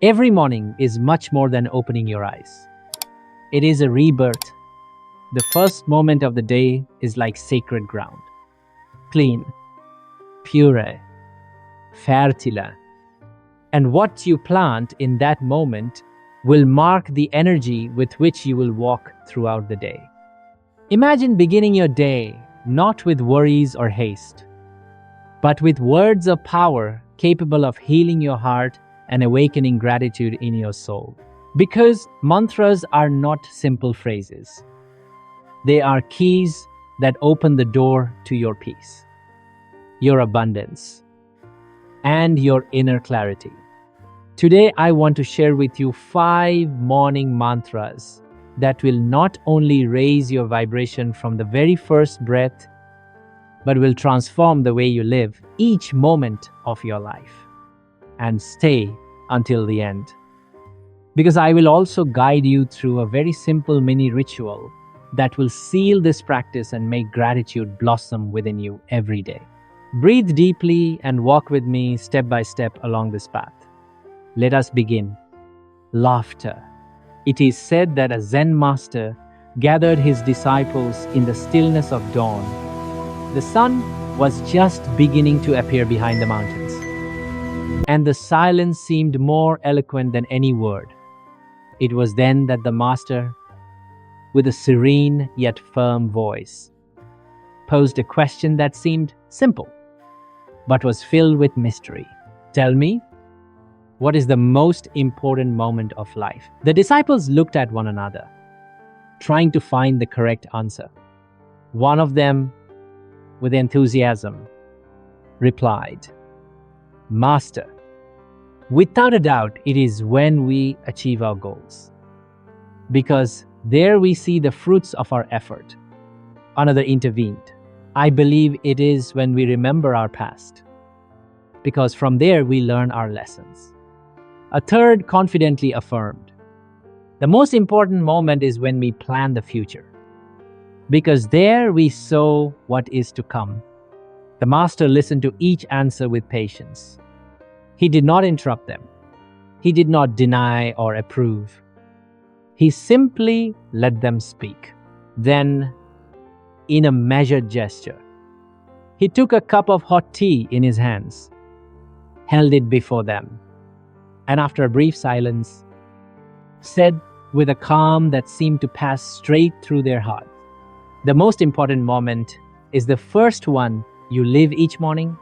Every morning is much more than opening your eyes. It is a rebirth. The first moment of the day is like sacred ground. Clean, pure, fertile. And what you plant in that moment will mark the energy with which you will walk throughout the day. Imagine beginning your day not with worries or haste, but with words of power capable of healing your heart and awakening gratitude in your soul. Because mantras are not simple phrases. They are keys that open the door to your peace, your abundance, and your inner clarity. Today, I want to share with you 5 morning mantras that will not only raise your vibration from the very first breath, but will transform the way you live each moment of your life and stay until the end. Because I will also guide you through a very simple mini ritual that will seal this practice and make gratitude blossom within you every day. Breathe deeply and walk with me step by step along this path. Let us begin. Laughter. It is said that a Zen master gathered his disciples in the stillness of dawn. The sun was just beginning to appear behind the mountains, and the silence seemed more eloquent than any word. It was then that the master, with a serene yet firm voice, posed a question that seemed simple, but was filled with mystery. Tell me, what is the most important moment of life? The disciples looked at one another, trying to find the correct answer. One of them, with enthusiasm, replied, Master, without a doubt, it is when we achieve our goals, because there we see the fruits of our effort. Another intervened. I believe it is when we remember our past, because from there we learn our lessons. A third confidently affirmed, the most important moment is when we plan the future, because there we sow what is to come. The master listened to each answer with patience. He did not interrupt them. He did not deny or approve. He simply let them speak. Then, in a measured gesture, he took a cup of hot tea in his hands, held it before them, and after a brief silence, said with a calm that seemed to pass straight through their heart, the most important moment is the first one you live each morning,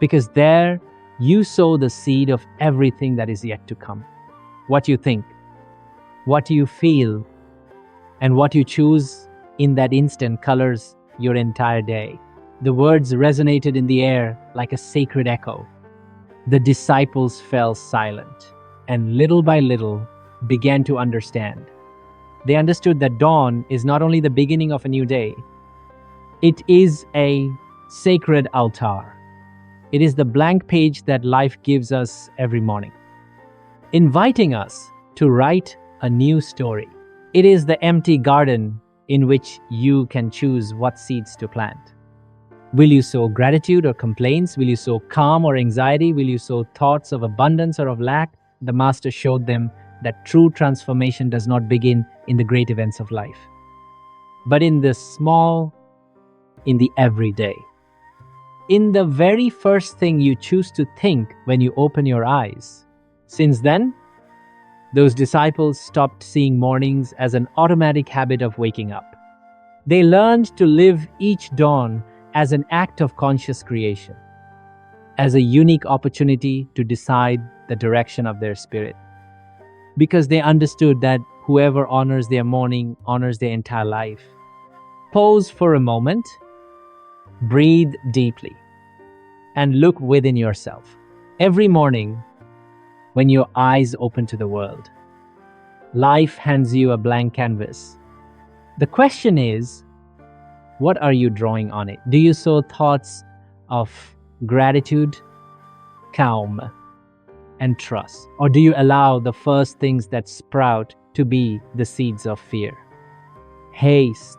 because there you sow the seed of everything that is yet to come. What you think, what you feel, and what you choose in that instant colors your entire day. The words resonated in the air like a sacred echo. The disciples fell silent and little by little began to understand. They understood that dawn is not only the beginning of a new day, it is a sacred altar. It is the blank page that life gives us every morning, inviting us to write a new story. It is the empty garden in which you can choose what seeds to plant. Will you sow gratitude or complaints? Will you sow calm or anxiety? Will you sow thoughts of abundance or of lack? The master showed them that true transformation does not begin in the great events of life, but in the small, in the everyday. In the very first thing you choose to think when you open your eyes. Since then, those disciples stopped seeing mornings as an automatic habit of waking up. They learned to live each dawn as an act of conscious creation, as a unique opportunity to decide the direction of their spirit. Because they understood that whoever honors their morning honors their entire life. Pause for a moment, breathe deeply, and look within yourself. Every morning, when your eyes open to the world, life hands you a blank canvas. The question is, what are you drawing on it? Do you sow thoughts of gratitude, calm, and trust? Or do you allow the first things that sprout to be the seeds of fear, haste,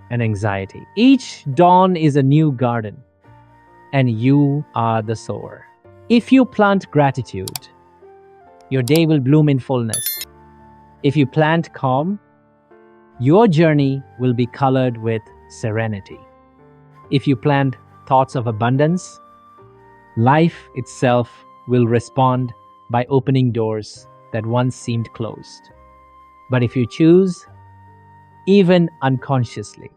and anxiety? Each dawn is a new garden, and you are the sower. If you plant gratitude, your day will bloom in fullness. If you plant calm, your journey will be colored with serenity. If you plant thoughts of abundance, life itself will respond by opening doors that once seemed closed. But if you choose, even unconsciously,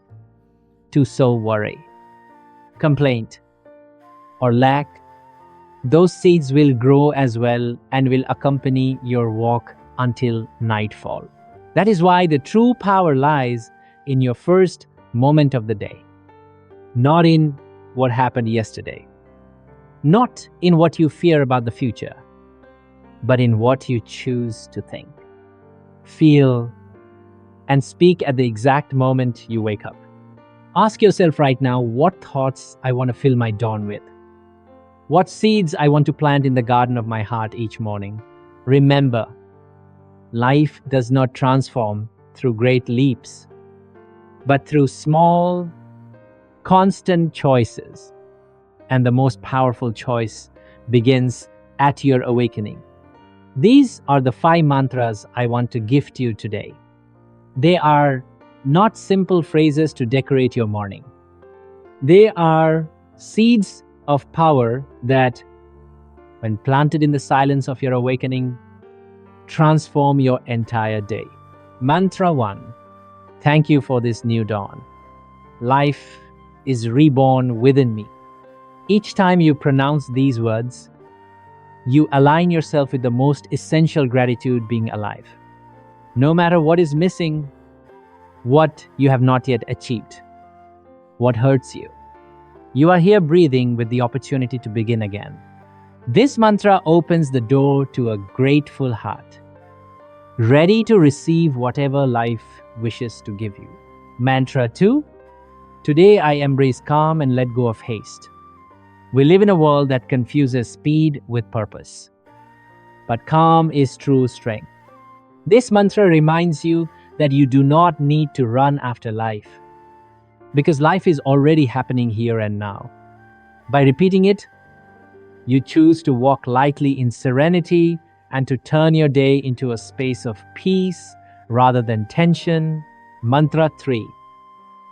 to sow worry, complaint, or lack, those seeds will grow as well and will accompany your walk until nightfall. That is why the true power lies in your first moment of the day, not in what happened yesterday, not in what you fear about the future, but in what you choose to think, feel, and speak at the exact moment you wake up. Ask yourself right now, what thoughts I want to fill my dawn with? What seeds I want to plant in the garden of my heart each morning? Remember, life does not transform through great leaps, but through small, constant choices. And the most powerful choice begins at your awakening. These are the 5 mantras I want to gift you today. They are not simple phrases to decorate your morning. They are seeds of power that, when planted in the silence of your awakening, transform your entire day. Mantra 1. Thank you for this new dawn. Life is reborn within me. Each time you pronounce these words, you align yourself with the most essential gratitude, being alive. No matter what is missing, what you have not yet achieved, what hurts you, you are here breathing with the opportunity to begin again. This mantra opens the door to a grateful heart, ready to receive whatever life wishes to give you. Mantra 2. Today I embrace calm and let go of haste. We live in a world that confuses speed with purpose, but calm is true strength. This mantra reminds you that you do not need to run after life, because life is already happening here and now. By repeating it, you choose to walk lightly in serenity and to turn your day into a space of peace rather than tension. Mantra 3.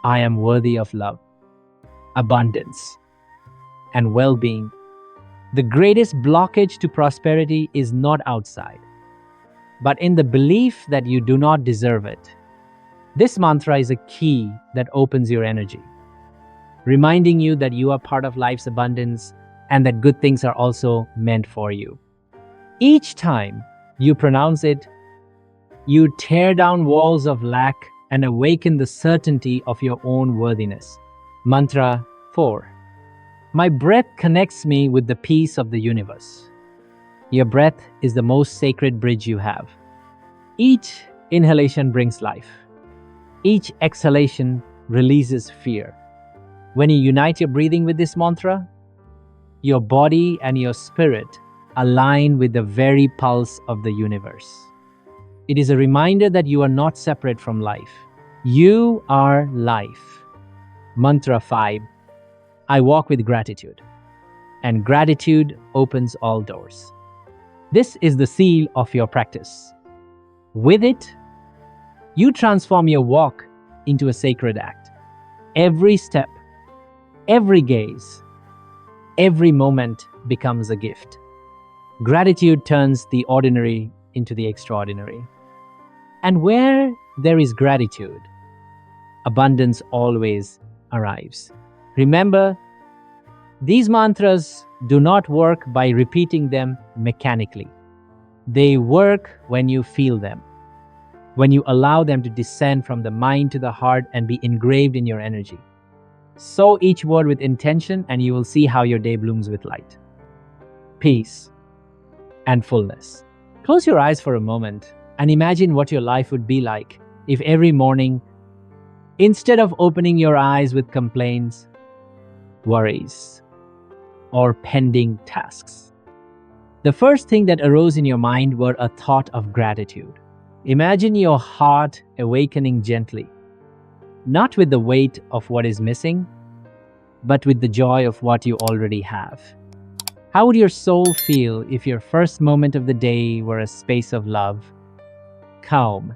I am worthy of love, abundance, and well-being. The greatest blockage to prosperity is not outside, but in the belief that you do not deserve it. This mantra is a key that opens your energy, reminding you that you are part of life's abundance and that good things are also meant for you. Each time you pronounce it, you tear down walls of lack and awaken the certainty of your own worthiness. Mantra 4. My breath connects me with the peace of the universe. Your breath is the most sacred bridge you have. Each inhalation brings life. Each exhalation releases fear. When you unite your breathing with this mantra, your body and your spirit align with the very pulse of the universe. It is a reminder that you are not separate from life. You are life. Mantra 5. I walk with gratitude, and gratitude opens all doors. This is the seal of your practice. With it, you transform your walk into a sacred act. Every step, every gaze, every moment becomes a gift. Gratitude turns the ordinary into the extraordinary. And where there is gratitude, abundance always arrives. Remember, these mantras do not work by repeating them mechanically. They work when you feel them, when you allow them to descend from the mind to the heart and be engraved in your energy. Sow each word with intention, and you will see how your day blooms with light, peace, and fullness. Close your eyes for a moment and imagine what your life would be like if every morning, instead of opening your eyes with complaints, worries, or pending tasks, the first thing that arose in your mind were a thought of gratitude. Imagine your heart awakening gently, not with the weight of what is missing, but with the joy of what you already have. How would your soul feel if your first moment of the day were a space of love, calm,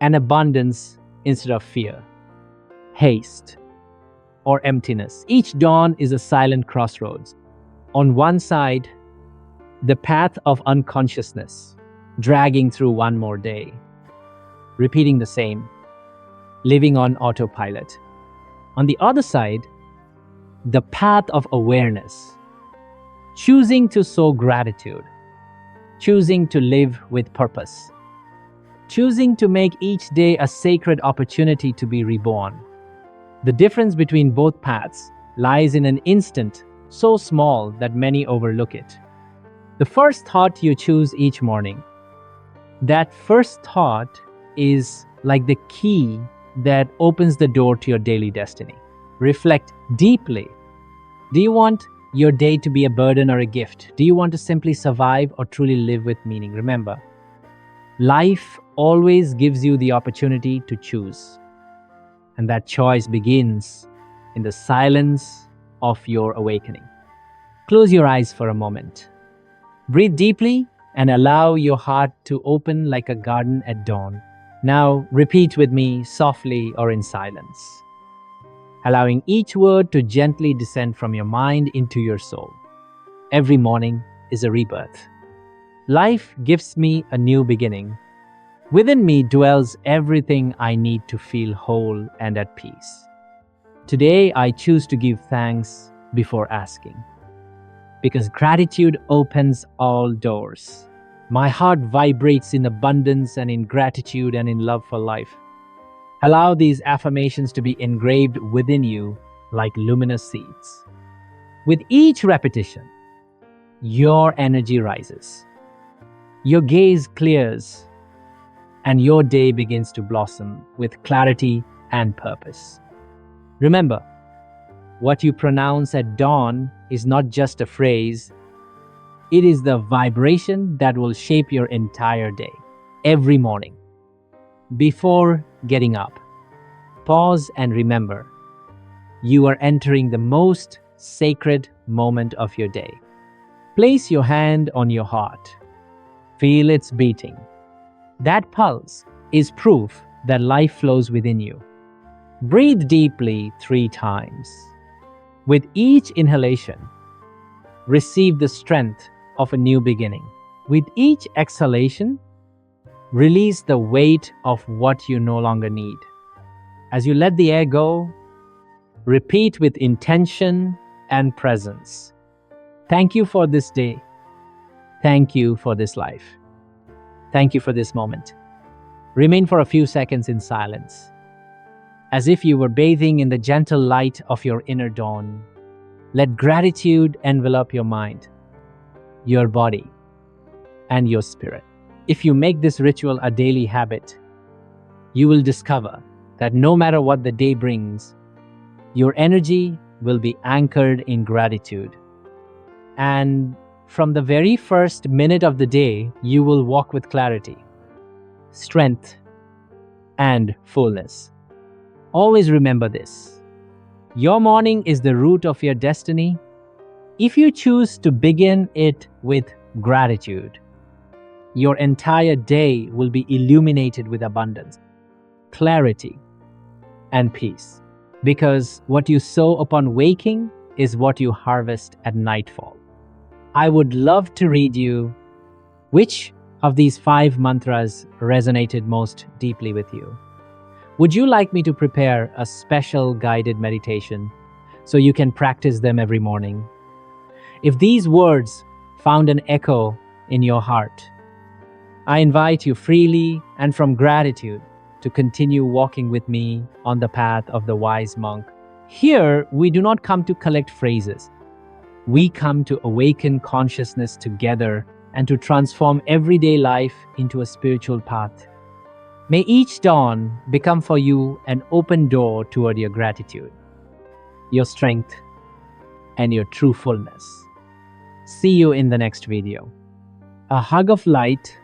and abundance instead of fear, haste, or emptiness? Each dawn is a silent crossroads. On one side, the path of unconsciousness, dragging through one more day, repeating the same, living on autopilot. On the other side, the path of awareness, choosing to sow gratitude, choosing to live with purpose, choosing to make each day a sacred opportunity to be reborn. The difference between both paths lies in an instant so small that many overlook it. The first thought you choose each morning. That first thought is like the key that opens the door to your daily destiny. Reflect deeply. Do you want your day to be a burden or a gift? Do you want to simply survive or truly live with meaning? Remember, life always gives you the opportunity to choose. And that choice begins in the silence of your awakening. Close your eyes for a moment. Breathe deeply and allow your heart to open like a garden at dawn. Now repeat with me softly or in silence, allowing each word to gently descend from your mind into your soul. Every morning is a rebirth. Life gives me a new beginning. Within me dwells everything I need to feel whole and at peace. Today I choose to give thanks before asking, because gratitude opens all doors. My heart vibrates in abundance and in gratitude and in love for life. Allow these affirmations to be engraved within you like luminous seeds. With each repetition, your energy rises, your gaze clears, and your day begins to blossom with clarity and purpose. Remember, what you pronounce at dawn is not just a phrase, it is the vibration that will shape your entire day. Every morning, before getting up, pause and remember, you are entering the most sacred moment of your day. Place your hand on your heart. Feel its beating. That pulse is proof that life flows within you. Breathe deeply 3 times. With each inhalation, receive the strength of a new beginning. With each exhalation, release the weight of what you no longer need. As you let the air go, repeat with intention and presence. Thank you for this day. Thank you for this life. Thank you for this moment. Remain for a few seconds in silence, as if you were bathing in the gentle light of your inner dawn. Let gratitude envelop your mind, your body, and your spirit. If you make this ritual a daily habit, you will discover that no matter what the day brings, your energy will be anchored in gratitude. And from the very first minute of the day, you will walk with clarity, strength, and fullness. Always remember this. Your morning is the root of your destiny. If you choose to begin it with gratitude, your entire day will be illuminated with abundance, clarity, and peace. Because what you sow upon waking is what you harvest at nightfall. I would love to read you which of these 5 mantras resonated most deeply with you. Would you like me to prepare a special guided meditation so you can practice them every morning? If these words found an echo in your heart, I invite you freely and from gratitude to continue walking with me on the path of the wise monk. Here, we do not come to collect phrases. We come to awaken consciousness together and to transform everyday life into a spiritual path. May each dawn become for you an open door toward your gratitude, your strength, and your true fullness. See you in the next video. A hug of light